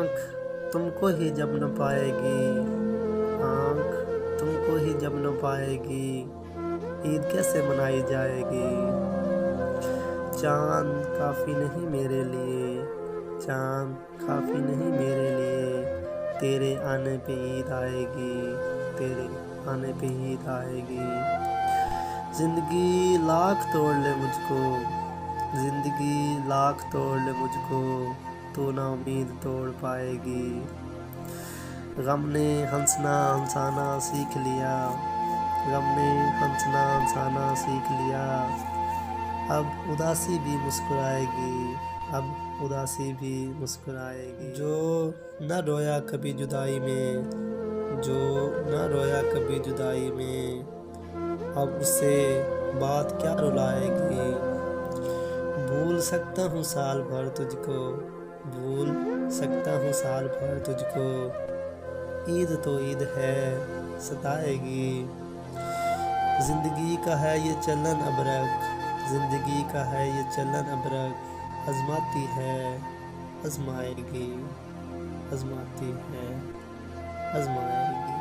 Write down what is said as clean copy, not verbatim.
आँख तुमको ही जब न पाएगी, आँख तुमको ही जब न पाएगी, ईद कैसे मनाई जाएगी। चाँद काफ़ी नहीं मेरे लिए, चाँद काफ़ी नहीं मेरे लिए, तेरे आने पे ईद आएगी, तेरे आने पे ईद आएगी। ज़िंदगी लाख तोड़ ले मुझको, ज़िंदगी लाख तोड़ ले मुझको, तो ना उम्मीद तोड़ पाएगी। गम ने हंसना हंसाना सीख लिया, गम ने हंसना हंसाना सीख लिया, अब उदासी भी मुस्कुराएगी, अब उदासी भी मुस्कुराएगी। जो न रोया कभी जुदाई में, जो न रोया कभी जुदाई में, अब उसे बात क्या रुलाएगी। भूल सकता हूँ साल भर तुझको, भूल सकता हूँ साल भर तुझको, ईद तो ईद है सताएगी। ज़िंदगी का है ये चलन अबरक, ज़िंदगी का है ये चलन अबरक, आज़माती है आज़माएगी, आज़माती है आज़माएगी।